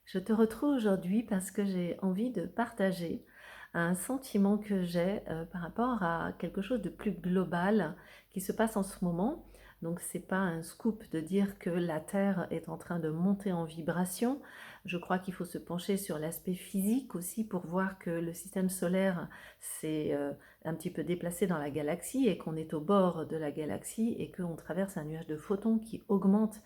Je te retrouve aujourd'hui parce que j'ai envie de partager un sentiment que j'ai par rapport à quelque chose de plus global qui se passe en ce moment. Donc, c'est pas un scoop de dire que la Terre est en train de monter en vibration. Je crois qu'il faut se pencher sur l'aspect physique aussi pour voir que le système solaire s'est un petit peu déplacé dans la galaxie et qu'on est au bord de la galaxie et qu'on traverse un nuage de photons qui augmente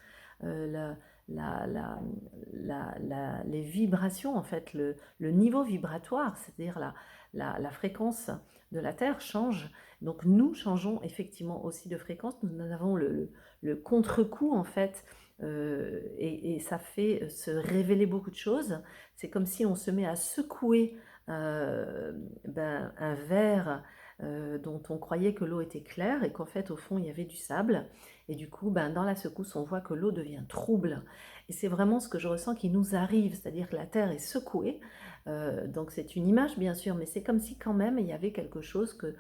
euh, la, la, les vibrations, en fait, le niveau vibratoire, c'est-à-dire la fréquence de la Terre change. Donc nous changeons effectivement aussi de fréquence. Nous en avons le contre-coup, en fait, et ça fait se révéler beaucoup de choses. C'est comme si on se met à secouer un verre dont on croyait que l'eau était claire et qu'en fait, au fond, il y avait du sable. Et du coup, dans la secousse, on voit que l'eau devient trouble. Et c'est vraiment ce que je ressens qui nous arrive, c'est-à-dire que la Terre est secouée. Donc c'est une image, bien sûr, mais c'est comme si quand même il y avait quelque chose que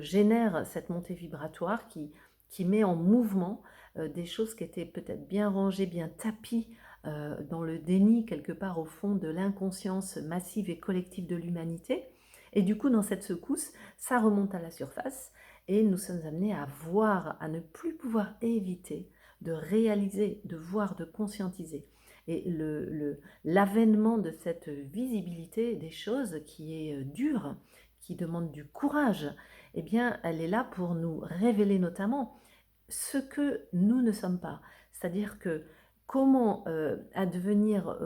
génère cette montée vibratoire qui met en mouvement des choses qui étaient peut-être bien rangées, bien tapies dans le déni, quelque part au fond de l'inconscience massive et collective de l'humanité. Et du coup, dans cette secousse, ça remonte à la surface et nous sommes amenés à voir, à ne plus pouvoir éviter de réaliser, de voir, de conscientiser. Et l'avènement de cette visibilité des choses qui est dure, qui demande du courage, eh bien, elle est là pour nous révéler notamment ce que nous ne sommes pas. C'est-à-dire que comment advenir,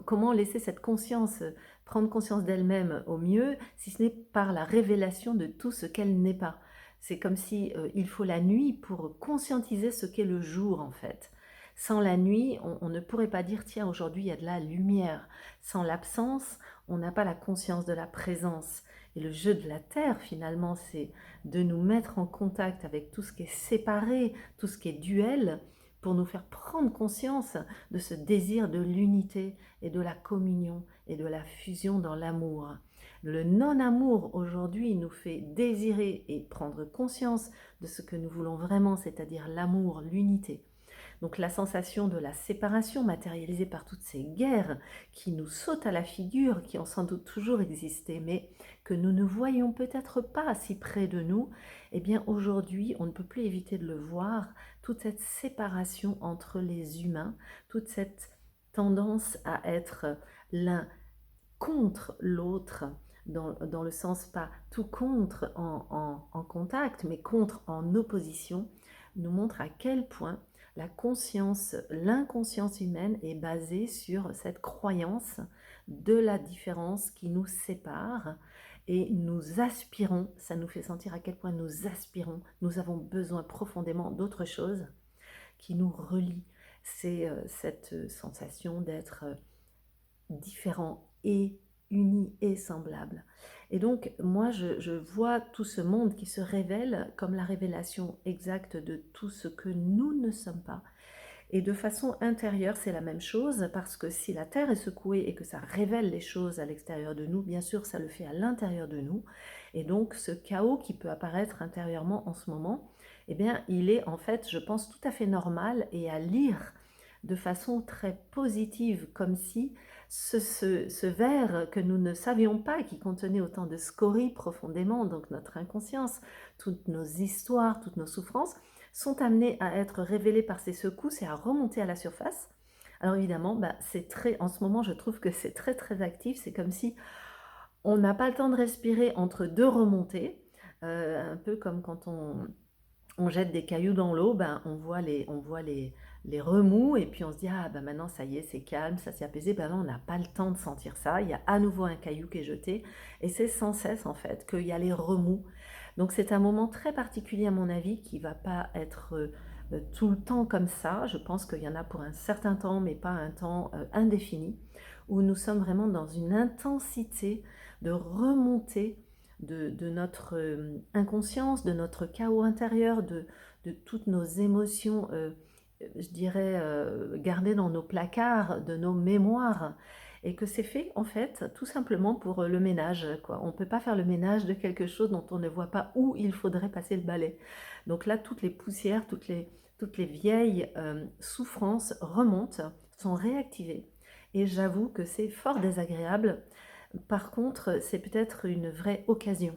comment laisser cette conscience, prendre conscience d'elle-même au mieux, si ce n'est par la révélation de tout ce qu'elle n'est pas. C'est comme si il faut la nuit pour conscientiser ce qu'est le jour, en fait. Sans la nuit, on ne pourrait pas dire tiens, aujourd'hui il y a de la lumière. Sans l'absence, on n'a pas la conscience de la présence. Et le jeu de la Terre, finalement, c'est de nous mettre en contact avec tout ce qui est séparé, tout ce qui est duel, pour nous faire prendre conscience de ce désir de l'unité et de la communion et de la fusion dans l'amour. Le non-amour aujourd'hui nous fait désirer et prendre conscience de ce que nous voulons vraiment, c'est-à-dire l'amour, l'unité. Donc la sensation de la séparation matérialisée par toutes ces guerres qui nous sautent à la figure, qui ont sans doute toujours existé, mais que nous ne voyons peut-être pas si près de nous, eh bien aujourd'hui on ne peut plus éviter de le voir, toute cette séparation entre les humains, toute cette tendance à être l'un contre l'autre, dans le sens pas tout contre en contact, mais contre en opposition, nous montre à quel point la conscience, l'inconscience humaine est basée sur cette croyance de la différence qui nous sépare et nous aspirons, ça nous fait sentir à quel point nous aspirons, nous avons besoin profondément d'autre chose qui nous relie. C'est cette sensation d'être différent et unis et semblables. Et donc, moi, je vois tout ce monde qui se révèle comme la révélation exacte de tout ce que nous ne sommes pas. Et de façon intérieure, c'est la même chose, parce que si la Terre est secouée et que ça révèle les choses à l'extérieur de nous, bien sûr, ça le fait à l'intérieur de nous. Et donc, ce chaos qui peut apparaître intérieurement en ce moment, eh bien, il est en fait, je pense, tout à fait normal et à lire de façon très positive, comme si ce verre que nous ne savions pas, qui contenait autant de scories profondément, donc notre inconscience, toutes nos histoires, toutes nos souffrances, sont amenées à être révélées par ces secousses et à remonter à la surface. Alors évidemment, c'est très, en ce moment, je trouve que c'est très très actif. C'est comme si on n'a pas le temps de respirer entre deux remontées, un peu comme quand on jette des cailloux dans l'eau, on voit les remous et puis on se dit ah maintenant ça y est, c'est calme, ça s'est apaisé. Là on n'a pas le temps de sentir ça, il y a à nouveau un caillou qui est jeté et c'est sans cesse en fait qu'il y a les remous. Donc c'est un moment très particulier à mon avis qui va pas être tout le temps comme ça. Je pense qu'il y en a pour un certain temps mais pas un temps indéfini, où nous sommes vraiment dans une intensité de remontée de notre inconscience, de notre chaos intérieur, de toutes nos émotions, je dirais, gardées dans nos placards, de nos mémoires, et que c'est fait en fait tout simplement pour le ménage, quoi. On ne peut pas faire le ménage de quelque chose dont on ne voit pas où il faudrait passer le balai. Donc là, toutes les poussières, toutes les vieilles souffrances remontent, sont réactivées. Et j'avoue que c'est fort désagréable. Par contre, c'est peut-être une vraie occasion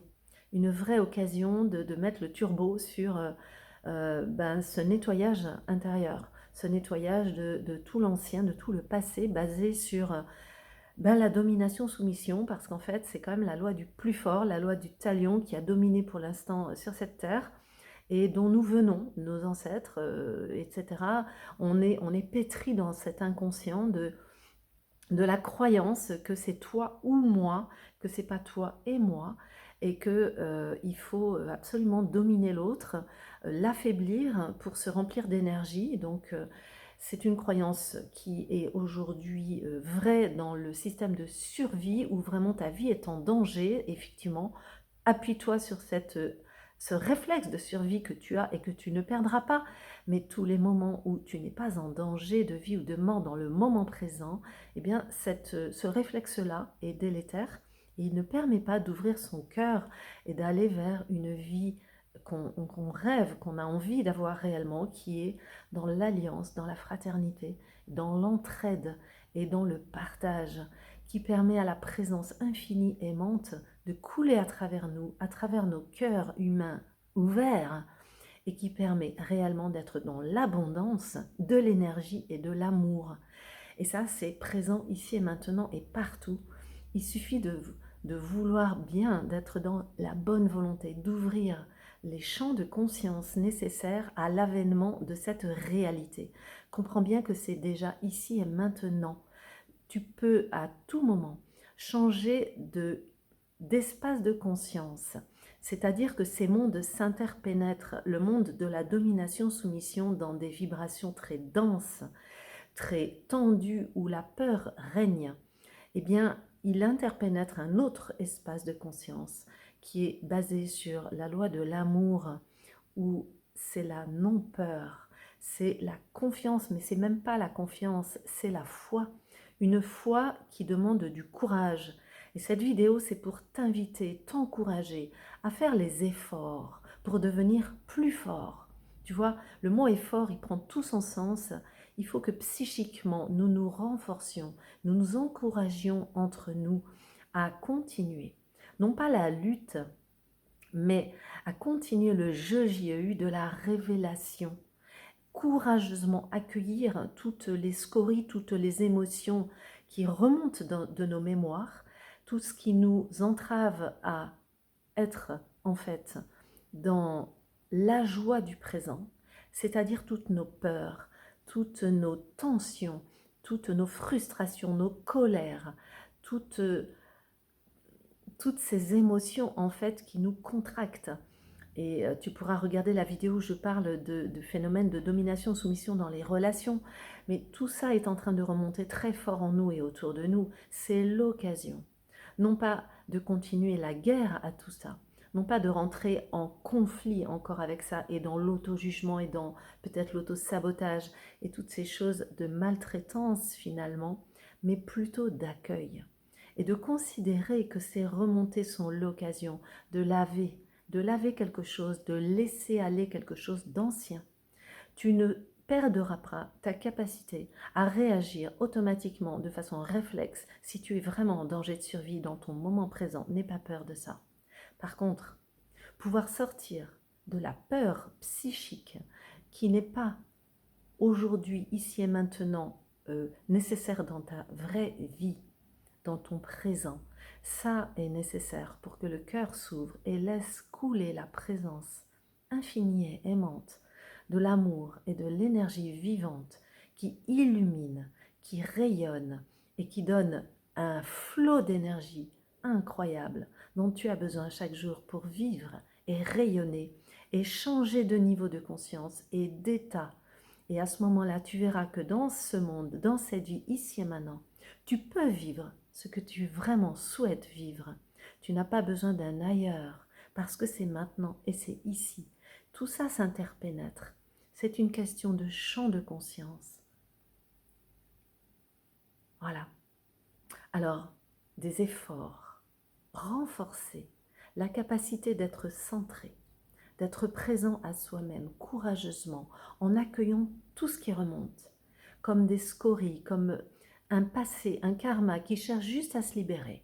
de mettre le turbo sur ben, ce nettoyage intérieur, ce nettoyage de tout l'ancien, de tout le passé basé sur ben, la domination-soumission, parce qu'en fait, c'est quand même la loi du plus fort, la loi du talion qui a dominé pour l'instant sur cette terre et dont nous venons, nos ancêtres, etc. On est pétri dans cet inconscient de la croyance que c'est toi ou moi, que c'est pas toi et moi, et que il faut absolument dominer l'autre, l'affaiblir pour se remplir d'énergie. Donc c'est une croyance qui est aujourd'hui vraie dans le système de survie où vraiment ta vie est en danger. Effectivement, appuie-toi sur ce réflexe de survie que tu as et que tu ne perdras pas, mais tous les moments où tu n'es pas en danger de vie ou de mort dans le moment présent, eh bien ce réflexe-là est délétère et il ne permet pas d'ouvrir son cœur et d'aller vers une vie qu'on rêve, qu'on a envie d'avoir réellement, qui est dans l'alliance, dans la fraternité, dans l'entraide et dans le partage, qui permet à la présence infinie aimante de couler à travers nous, à travers nos cœurs humains ouverts, et qui permet réellement d'être dans l'abondance de l'énergie et de l'amour. Et ça, c'est présent ici et maintenant et partout. Il suffit de vouloir bien, d'être dans la bonne volonté, d'ouvrir les champs de conscience nécessaires à l'avènement de cette réalité. Comprends bien que c'est déjà ici et maintenant. Tu peux à tout moment changer d'espace de conscience. C'est-à-dire que ces mondes s'interpénètrent, le monde de la domination-soumission dans des vibrations très denses, très tendues, où la peur règne. Eh bien, il interpénètre un autre espace de conscience qui est basé sur la loi de l'amour, où c'est la non-peur, c'est la confiance, mais c'est même pas la confiance, c'est la foi. Une foi qui demande du courage. Et cette vidéo, c'est pour t'inviter, t'encourager à faire les efforts pour devenir plus fort. Tu vois, le mot effort, il prend tout son sens. Il faut que psychiquement, nous nous renforcions, nous nous encouragions entre nous à continuer. Non pas la lutte, mais à continuer le jeu JEU de la révélation. Courageusement accueillir toutes les scories, toutes les émotions qui remontent de nos mémoires, tout ce qui nous entrave à être en fait dans la joie du présent, c'est-à-dire toutes nos peurs, toutes nos tensions, toutes nos frustrations, nos colères, toutes ces émotions en fait qui nous contractent. Et tu pourras regarder la vidéo où je parle de phénomènes de domination-soumission dans les relations. Mais tout ça est en train de remonter très fort en nous et autour de nous. C'est l'occasion, non pas de continuer la guerre à tout ça, non pas de rentrer en conflit encore avec ça et dans l'auto-jugement et dans peut-être l'auto-sabotage et toutes ces choses de maltraitance finalement, mais plutôt d'accueil. Et de considérer que ces remontées sont l'occasion de laver quelque chose, de laisser aller quelque chose d'ancien. Tu ne perdras pas ta capacité à réagir automatiquement de façon réflexe si tu es vraiment en danger de survie dans ton moment présent. N'aie pas peur de ça. Par contre, pouvoir sortir de la peur psychique qui n'est pas aujourd'hui, ici et maintenant, nécessaire dans ta vraie vie, dans ton présent, ça est nécessaire pour que le cœur s'ouvre et laisse couler la présence infinie et aimante de l'amour et de l'énergie vivante qui illumine, qui rayonne et qui donne un flot d'énergie incroyable dont tu as besoin chaque jour pour vivre et rayonner et changer de niveau de conscience et d'état. Et à ce moment-là, tu verras que dans ce monde, dans cette vie ici et maintenant, tu peux vivre ce que tu vraiment souhaites vivre. Tu n'as pas besoin d'un ailleurs parce que c'est maintenant et c'est ici. Tout ça s'interpénètre. C'est une question de champ de conscience. Voilà. Alors, des efforts, renforcer la capacité d'être centré, d'être présent à soi-même courageusement en accueillant tout ce qui remonte, comme des scories, comme un passé, un karma qui cherche juste à se libérer.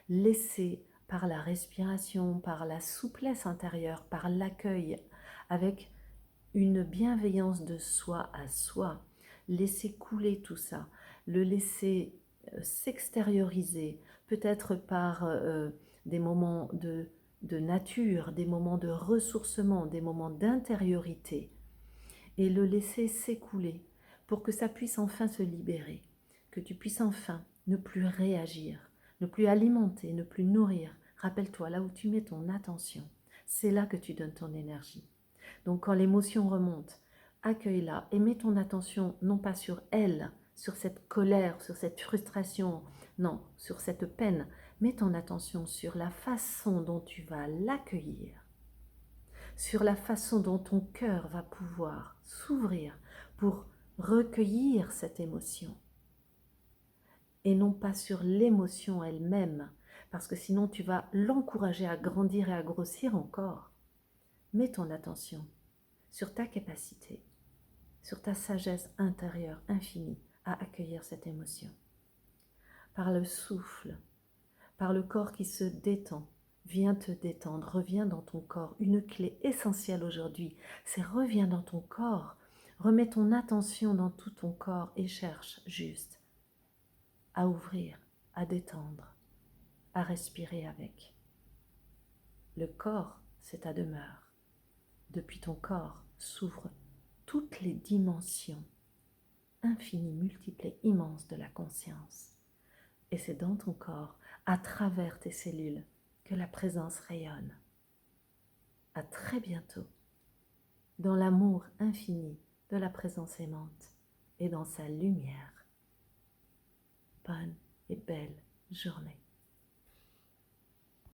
Laisser par la respiration, par la souplesse intérieure, par l'accueil, avec une bienveillance de soi à soi. Laisser couler tout ça, le laisser s'extérioriser, peut-être par des moments de nature, des moments de ressourcement, des moments d'intériorité, et le laisser s'écouler pour que ça puisse enfin se libérer, que tu puisses enfin ne plus réagir, ne plus alimenter, ne plus nourrir. Rappelle-toi, là où tu mets ton attention, c'est là que tu donnes ton énergie. Donc quand l'émotion remonte, accueille-la et mets ton attention non pas sur elle, sur cette colère, sur cette frustration, non, sur cette peine. Mets ton attention sur la façon dont tu vas l'accueillir, sur la façon dont ton cœur va pouvoir s'ouvrir pour recueillir cette émotion, et non pas sur l'émotion elle-même, parce que sinon tu vas l'encourager à grandir et à grossir encore. Mets ton attention sur ta capacité, sur ta sagesse intérieure infinie à accueillir cette émotion. Par le souffle, par le corps qui se détend, viens te détendre, reviens dans ton corps. Une clé essentielle aujourd'hui, c'est reviens dans ton corps, remets ton attention dans tout ton corps et cherche juste à ouvrir, à détendre, à respirer avec. Le corps, c'est ta demeure. Depuis ton corps s'ouvrent toutes les dimensions infinies, multiples et immenses de la conscience. Et c'est dans ton corps, à travers tes cellules, que la présence rayonne. À très bientôt, dans l'amour infini de la présence aimante et dans sa lumière. Bonne et belle journée.